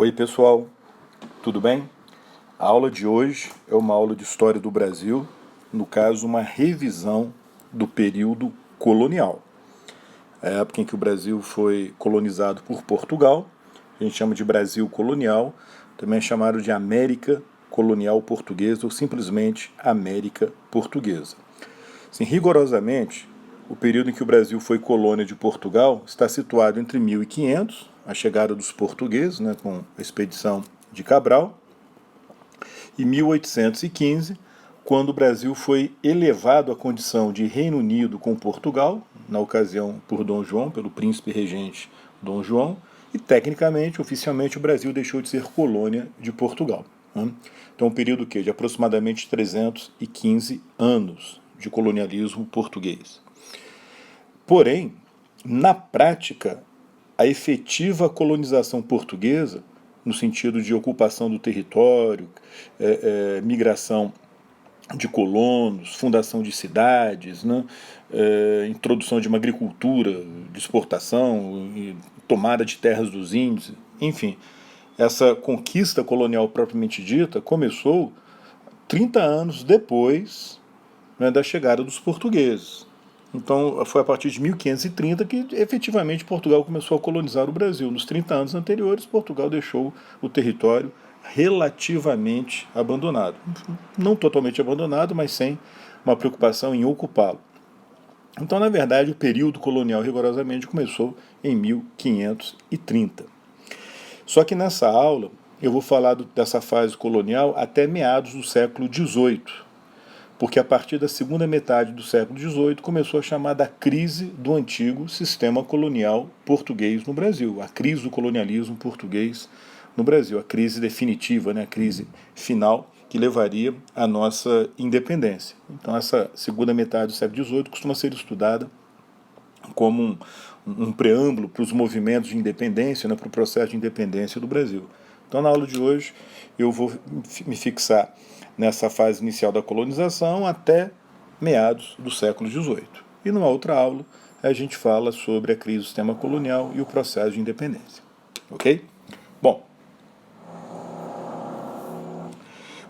Oi pessoal, tudo bem? A aula de hoje é uma aula de História do Brasil, no caso uma revisão do período colonial. A época em que o Brasil foi colonizado por Portugal, a gente chama de Brasil colonial, também é chamado de América colonial portuguesa ou simplesmente América portuguesa. Assim, rigorosamente, o período em que o Brasil foi colônia de Portugal está situado entre 1500, a chegada dos portugueses, com a expedição de Cabral, e 1815, quando o Brasil foi elevado à condição de Reino Unido com Portugal, na ocasião por Dom João, pelo príncipe regente Dom João, e tecnicamente, oficialmente, o Brasil deixou de ser colônia de Portugal. Então, um período de aproximadamente 315 anos de colonialismo português. Porém, na prática, a efetiva colonização portuguesa, no sentido de ocupação do território, migração de colonos, fundação de cidades, introdução de uma agricultura de exportação, tomada de terras dos índios, enfim, essa conquista colonial propriamente dita começou 30 anos depois da chegada dos portugueses. Então, foi a partir de 1530 que efetivamente Portugal começou a colonizar o Brasil. Nos 30 anos anteriores, Portugal deixou o território relativamente abandonado. Não totalmente abandonado, mas sem uma preocupação em ocupá-lo. Então, na verdade, o período colonial rigorosamente começou em 1530. Só que nessa aula eu vou falar dessa fase colonial até meados do século XVIII, porque a partir da segunda metade do século XVIII começou a chamada crise do antigo sistema colonial português no Brasil, a crise do colonialismo português no Brasil, a crise definitiva, a crise final que levaria à nossa independência. Então essa segunda metade do século XVIII costuma ser estudada como um preâmbulo para os movimentos de independência, para o processo de independência do Brasil. Então na aula de hoje eu vou me fixar nessa fase inicial da colonização até meados do século XVIII. E numa outra aula a gente fala sobre a crise do sistema colonial e o processo de independência. Ok? Bom,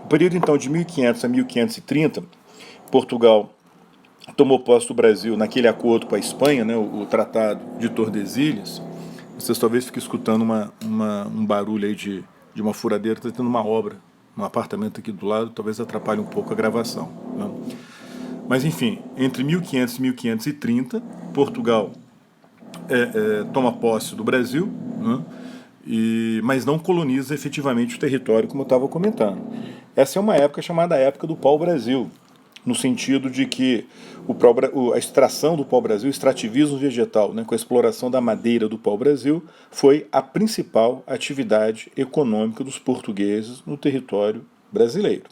o período então de 1500 a 1530, Portugal tomou posse do Brasil naquele acordo com a Espanha, o Tratado de Tordesilhas. Vocês talvez fiquem escutando um barulho aí de uma furadeira, está tendo uma obra no apartamento aqui do lado, talvez atrapalhe um pouco a gravação. Mas enfim, entre 1500 e 1530, Portugal toma posse do Brasil, mas não coloniza efetivamente o território, como eu estava comentando. Essa é uma época chamada época do pau-brasil, no sentido de que a extração do pau-brasil, o extrativismo vegetal, com a exploração da madeira do pau-brasil, foi a principal atividade econômica dos portugueses no território brasileiro.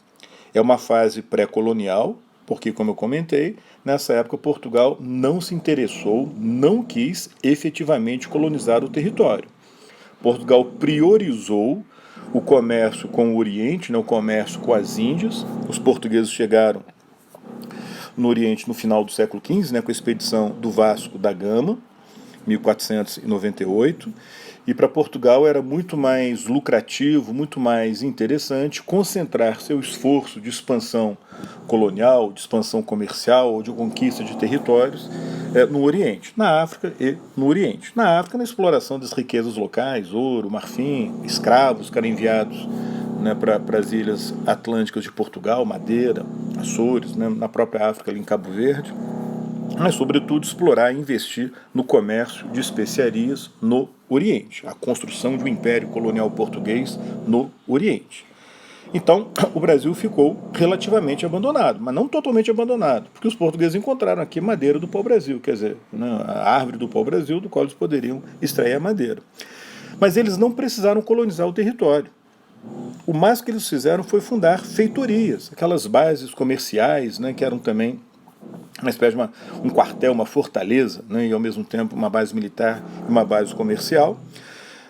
É uma fase pré-colonial, porque, como eu comentei, nessa época Portugal não se interessou, não quis efetivamente colonizar o território. Portugal priorizou o comércio com o Oriente, o comércio com as Índias. Os portugueses chegaram no Oriente no final do século XV, com a expedição do Vasco da Gama, 1498, e para Portugal era muito mais lucrativo, muito mais interessante concentrar seu esforço de expansão colonial, de expansão comercial ou de conquista de territórios no Oriente, na África e no Oriente. Na África, na exploração das riquezas locais, ouro, marfim, escravos que eram enviados para as ilhas atlânticas de Portugal, Madeira, Açores, na própria África, ali em Cabo Verde, mas, sobretudo, explorar e investir no comércio de especiarias no Oriente, a construção de um império colonial português no Oriente. Então, o Brasil ficou relativamente abandonado, mas não totalmente abandonado, porque os portugueses encontraram aqui madeira do pau-brasil, quer dizer, a árvore do pau-brasil, do qual eles poderiam extrair a madeira. Mas eles não precisaram colonizar o território. O mais que eles fizeram foi fundar feitorias, aquelas bases comerciais, que eram também uma espécie de um quartel, uma fortaleza, e ao mesmo tempo uma base militar e uma base comercial.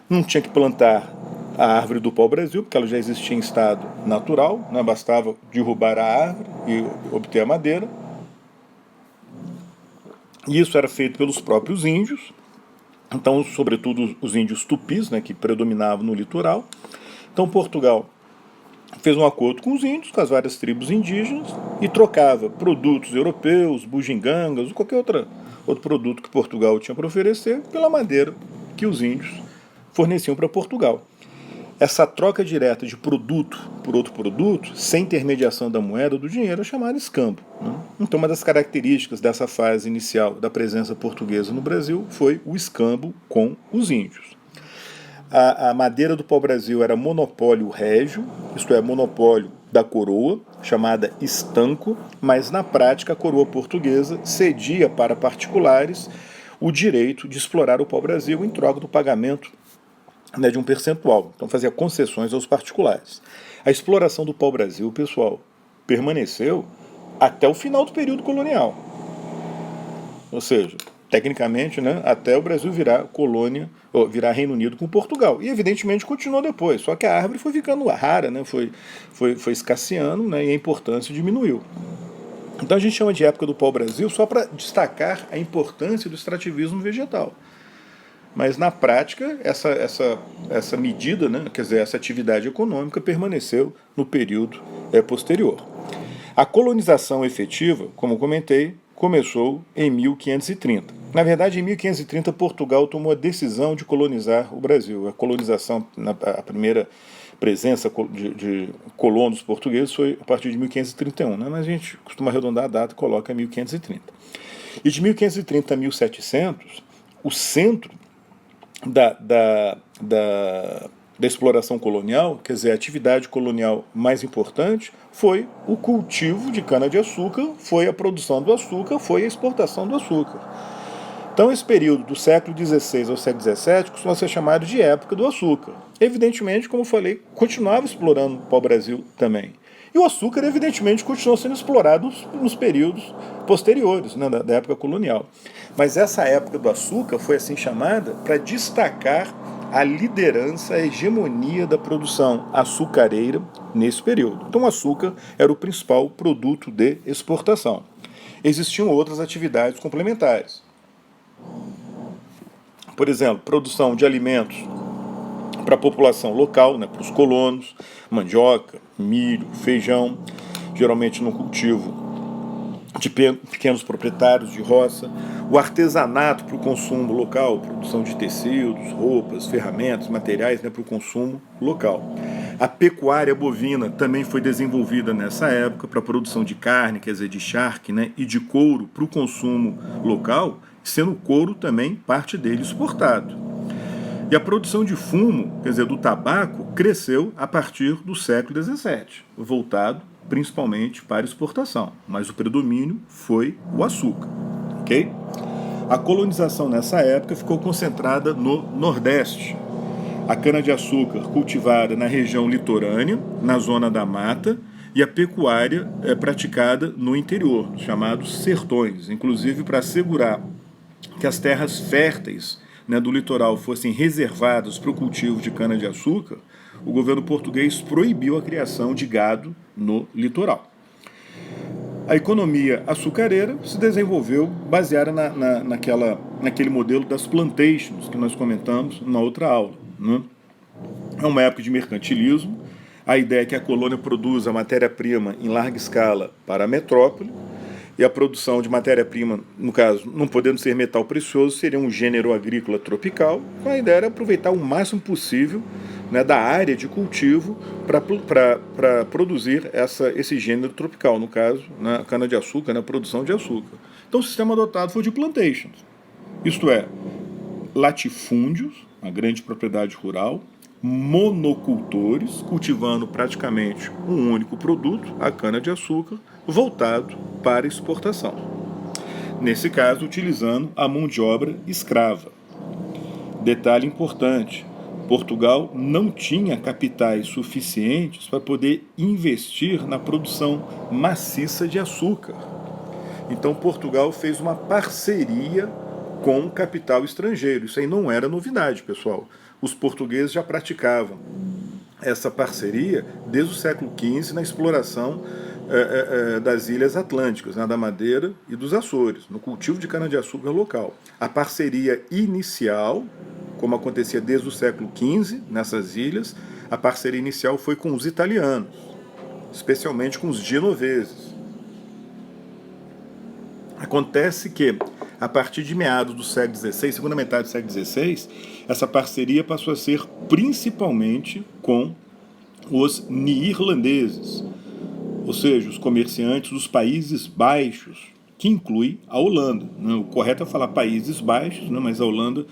Não tinha que plantar a árvore do pau-brasil, porque ela já existia em estado natural, bastava derrubar a árvore e obter a madeira. E isso era feito pelos próprios índios, Então, sobretudo os índios tupis, né, que predominavam no litoral. Então, Portugal fez um acordo com os índios, com as várias tribos indígenas, e trocava produtos europeus, bugigangas, ou qualquer outro produto que Portugal tinha para oferecer, pela madeira que os índios forneciam para Portugal. Essa troca direta de produto por outro produto, sem intermediação da moeda ou do dinheiro, é chamada escambo. Então, uma das características dessa fase inicial da presença portuguesa no Brasil foi o escambo com os índios. A madeira do pau-brasil era monopólio régio, isto é, monopólio da coroa, chamada estanco, mas na prática a coroa portuguesa cedia para particulares o direito de explorar o pau-brasil em troca do pagamento, né, de um percentual. Então fazia concessões aos particulares. A exploração do pau-brasil, pessoal, permaneceu até o final do período colonial. Ou seja, tecnicamente, né, até o Brasil virar colônia, ou virar Reino Unido com Portugal. E evidentemente continuou depois, só que a árvore foi ficando rara, né, foi escasseando, né, e a importância diminuiu. Então a gente chama de época do pau-brasil só para destacar a importância do extrativismo vegetal. Mas na prática, essa medida, né, quer dizer, essa atividade econômica permaneceu no período posterior. A colonização efetiva, como comentei, começou em 1530. Na verdade, em 1530, Portugal tomou a decisão de colonizar o Brasil. A colonização, a primeira presença de colonos portugueses foi a partir de 1531, né? Mas a gente costuma arredondar a data e coloca 1530. E de 1530 a 1700, o centro da exploração colonial, quer dizer, a atividade colonial mais importante foi o cultivo de cana-de-açúcar, foi a produção do açúcar, foi a exportação do açúcar. Então, esse período do século XVI ao século XVII costuma ser chamado de época do açúcar. Evidentemente, como eu falei, continuava explorando o pau-brasil também. E o açúcar, evidentemente, continuou sendo explorado nos períodos posteriores, né, da época colonial. Mas essa época do açúcar foi assim chamada para destacar a liderança, a hegemonia da produção açucareira nesse período. Então, o açúcar era o principal produto de exportação. Existiam outras atividades complementares. Por exemplo, produção de alimentos para a população local, né, para os colonos, mandioca, milho, feijão, geralmente no cultivo de pequenos proprietários de roça, o artesanato para o consumo local, produção de tecidos, roupas, ferramentas, materiais, né, para o consumo local. A pecuária bovina também foi desenvolvida nessa época para a produção de carne, quer dizer, de charque, né, e de couro para o consumo local, sendo o couro também parte dele exportado. E a produção de fumo, quer dizer, do tabaco, cresceu a partir do século XVII, voltado principalmente para exportação, mas o predomínio foi o açúcar. Okay? A colonização nessa época ficou concentrada no Nordeste. A cana-de-açúcar cultivada na região litorânea, na zona da mata, e a pecuária é praticada no interior, chamados sertões, inclusive para assegurar que as terras férteis, né, do litoral fossem reservadas para o cultivo de cana-de-açúcar, o governo português proibiu a criação de gado no litoral. A economia açucareira se desenvolveu baseada naquele modelo das plantations que nós comentamos na outra aula. Né? É uma época de mercantilismo. A ideia é que a colônia produza matéria-prima em larga escala para a metrópole, e a produção de matéria-prima, no caso, não podendo ser metal precioso, seria um gênero agrícola tropical. A ideia era aproveitar o máximo possível, né, da área de cultivo para produzir esse gênero tropical, no caso, na cana-de-açúcar, na produção de açúcar. Então o sistema adotado foi de plantations, isto é, latifúndios, uma grande propriedade rural, monocultores, cultivando praticamente um único produto, a cana-de-açúcar, voltado para exportação. Nesse caso, utilizando a mão de obra escrava. Detalhe importante, Portugal não tinha capitais suficientes para poder investir na produção maciça de açúcar. Então, Portugal fez uma parceria com capital estrangeiro. Isso aí não era novidade, pessoal. Os portugueses já praticavam essa parceria desde o século XV na exploração das ilhas atlânticas, né, da Madeira e dos Açores, no cultivo de cana-de-açúcar local. A parceria inicial, como acontecia desde o século XV nessas ilhas, a parceria inicial foi com os italianos, especialmente com os genoveses. Acontece que, a partir de meados do século XVI, segunda metade do século XVI, essa parceria passou a ser principalmente com os neerlandeses, ou seja, os comerciantes dos Países Baixos, que inclui a Holanda. O correto é falar Países Baixos, mas a Holanda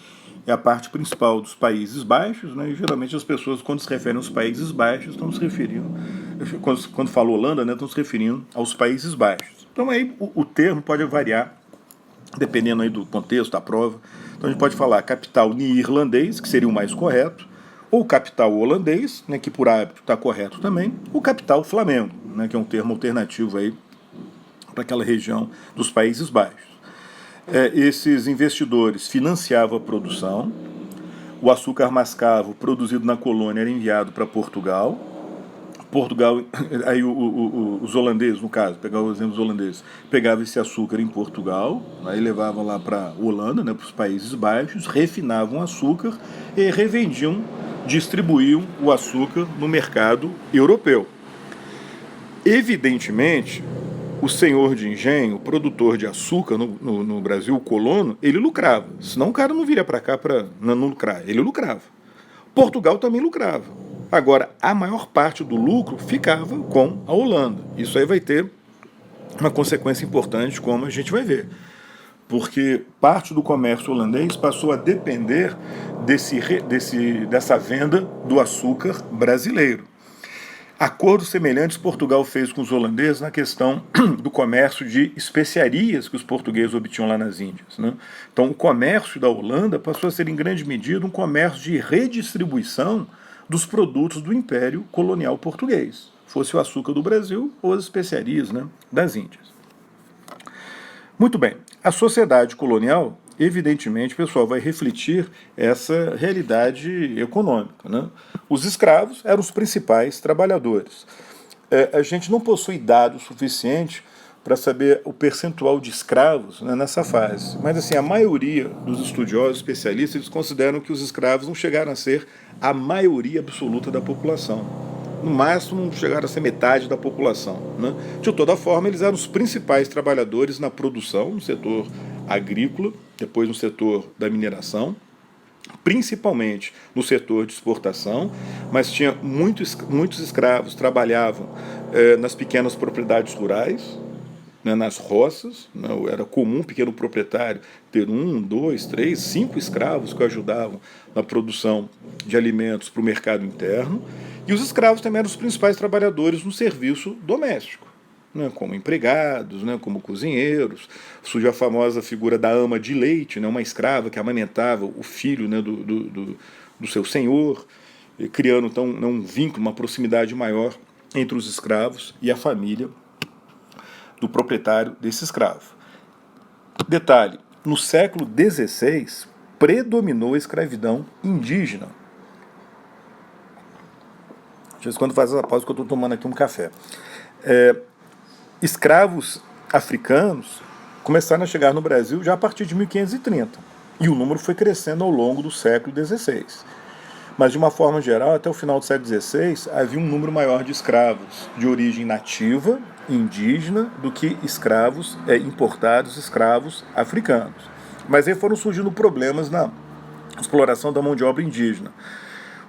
é a parte principal dos Países Baixos, e geralmente as pessoas, quando se referem aos Países Baixos, estão se referindo, quando falam Holanda, estão se referindo aos Países Baixos. Então aí o termo pode variar, dependendo aí do contexto, da prova. Então a gente pode falar capital neerlandês, que seria o mais correto, ou capital holandês, que por hábito está correto também, ou capital Flamengo, que é um termo alternativo aí para aquela região dos Países Baixos. Esses investidores financiavam a produção, o açúcar mascavo produzido na colônia era enviado para Portugal, aí os holandeses, no caso, pegar o exemplo dos holandeses, pegavam esse açúcar em Portugal, aí levavam lá para a Holanda, para os Países Baixos, refinavam o açúcar e revendiam, distribuíam o açúcar no mercado europeu. Evidentemente, o senhor de engenho, o produtor de açúcar no Brasil, o colono, ele lucrava. Senão o cara não viria para cá para não lucrar. Ele lucrava. Portugal também lucrava. Agora, a maior parte do lucro ficava com a Holanda. Isso aí vai ter uma consequência importante, como a gente vai ver. Porque parte do comércio holandês passou a depender dessa venda do açúcar brasileiro. Acordos semelhantes Portugal fez com os holandeses na questão do comércio de especiarias que os portugueses obtinham lá nas Índias. Então, o comércio da Holanda passou a ser, em grande medida, um comércio de redistribuição dos produtos do Império Colonial Português, fosse o açúcar do Brasil ou as especiarias das Índias. Muito bem, a sociedade colonial, evidentemente, pessoal, vai refletir essa realidade econômica. Os escravos eram os principais trabalhadores. A gente não possui dados suficientes para saber o percentual de escravos nessa fase, mas assim, a maioria dos estudiosos, especialistas, eles consideram que os escravos não chegaram a ser a maioria absoluta da população. No máximo, chegaram a ser metade da população. De toda forma, eles eram os principais trabalhadores na produção, no setor agrícola, depois no setor da mineração, principalmente no setor de exportação, mas tinha muitos escravos trabalhavam nas pequenas propriedades rurais, nas roças. Era comum um pequeno proprietário ter 1, 2, 3, 5 escravos que o ajudavam na produção de alimentos para o mercado interno, e os escravos também eram os principais trabalhadores no serviço doméstico, como empregados, como cozinheiros. Surgiu a famosa figura da ama de leite, uma escrava que amamentava o filho do seu senhor, criando então um vínculo, uma proximidade maior entre os escravos e a família do proprietário desse escravo. Detalhe, no século XVI predominou a escravidão indígena. De vez em quando faz essa pausa que eu estou tomando aqui um café. Escravos africanos começaram a chegar no Brasil já a partir de 1530. E o número foi crescendo ao longo do século XVI. Mas, de uma forma geral, até o final do século XVI, havia um número maior de escravos de origem nativa, indígena, do que escravos importados, escravos africanos. Mas aí foram surgindo problemas na exploração da mão de obra indígena.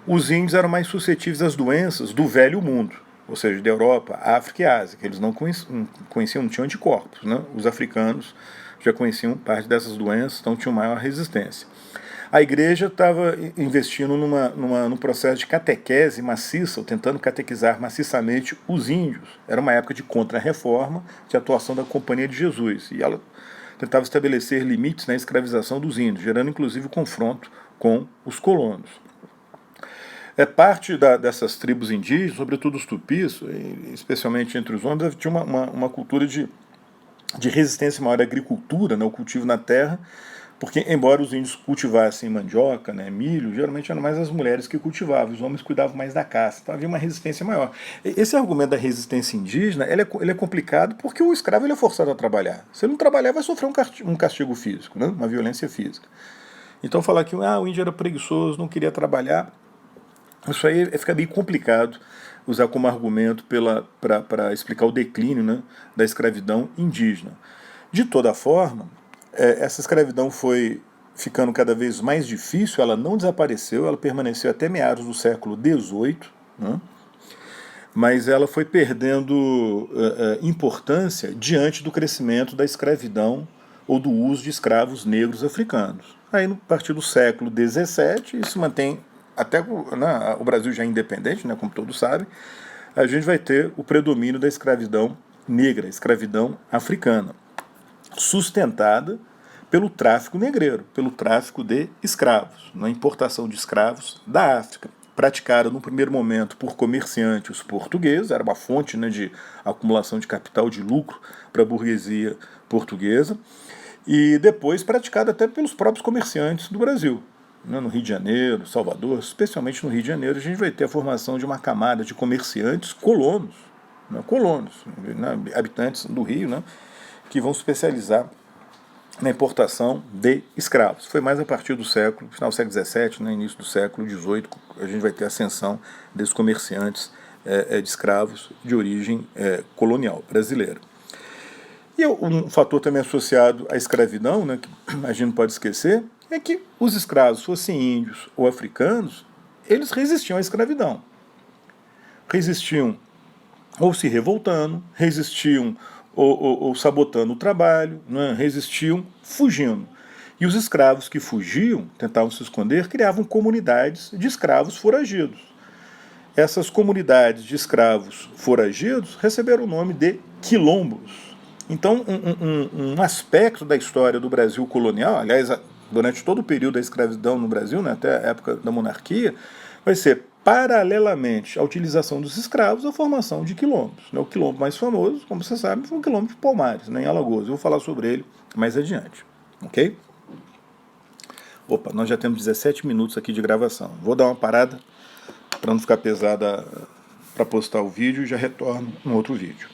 Os índios eram mais suscetíveis às doenças do velho mundo, ou seja, da Europa, África e Ásia, que eles não conheciam, não tinham anticorpos. Os africanos já conheciam parte dessas doenças, então tinham maior resistência. A igreja estava investindo num processo de catequese maciça, ou tentando catequizar maciçamente os índios. Era uma época de contra-reforma, de atuação da Companhia de Jesus, e ela tentava estabelecer limites na escravização dos índios, gerando inclusive o confronto com os colonos. Parte dessas tribos indígenas, sobretudo os tupis, especialmente entre os homens, tinha uma cultura de resistência maior à agricultura, o cultivo na terra, Porque, embora os índios cultivassem mandioca, né, milho, geralmente eram mais as mulheres que cultivavam, os homens cuidavam mais da caça, então havia uma resistência maior. Esse argumento da resistência indígena ele é complicado porque o escravo ele é forçado a trabalhar. Se ele não trabalhar, vai sofrer um castigo físico, né, uma violência física. Então falar que o índio era preguiçoso, não queria trabalhar, isso aí fica meio complicado usar como argumento para explicar o declínio, né, da escravidão indígena. De toda forma, essa escravidão foi ficando cada vez mais difícil, ela não desapareceu, ela permaneceu até meados do século XVIII, né, mas ela foi perdendo importância diante do crescimento da escravidão ou do uso de escravos negros africanos. Aí, a partir do século XVII, isso mantém até o Brasil já é independente, né, como todos sabem, a gente vai ter o predomínio da escravidão negra, escravidão africana, sustentada pelo tráfico negreiro, pelo tráfico de escravos, na importação de escravos da África, praticada no primeiro momento por comerciantes portugueses, era uma fonte, né, de acumulação de capital, de lucro para a burguesia portuguesa, e depois praticada até pelos próprios comerciantes do Brasil. No Rio de Janeiro, Salvador, especialmente no Rio de Janeiro, a gente vai ter a formação de uma camada de comerciantes colonos, habitantes do Rio, né, que vão se especializar na importação de escravos. Foi mais a partir do final do século XVII, né, início do século XVIII, a gente vai ter a ascensão desses comerciantes de escravos de origem colonial brasileira. E um fator também associado à escravidão, né, que a gente não pode esquecer, é que os escravos, fossem índios ou africanos, eles resistiam à escravidão. Resistiam ou se revoltando, resistiam ou sabotando o trabalho, né, resistiam fugindo. E os escravos que fugiam, tentavam se esconder, criavam comunidades de escravos foragidos. Essas comunidades de escravos foragidos receberam o nome de quilombos. Então, um aspecto da história do Brasil colonial, aliás, durante todo o período da escravidão no Brasil, né, até a época da monarquia, vai ser, paralelamente à utilização dos escravos, a formação de quilombos. O quilombo mais famoso, como você sabe, foi o quilombo de Palmares, né, em Alagoas. Eu vou falar sobre ele mais adiante. Ok? Opa, nós já temos 17 minutos aqui de gravação. Vou dar uma parada para não ficar pesada para postar o vídeo e já retorno no outro vídeo.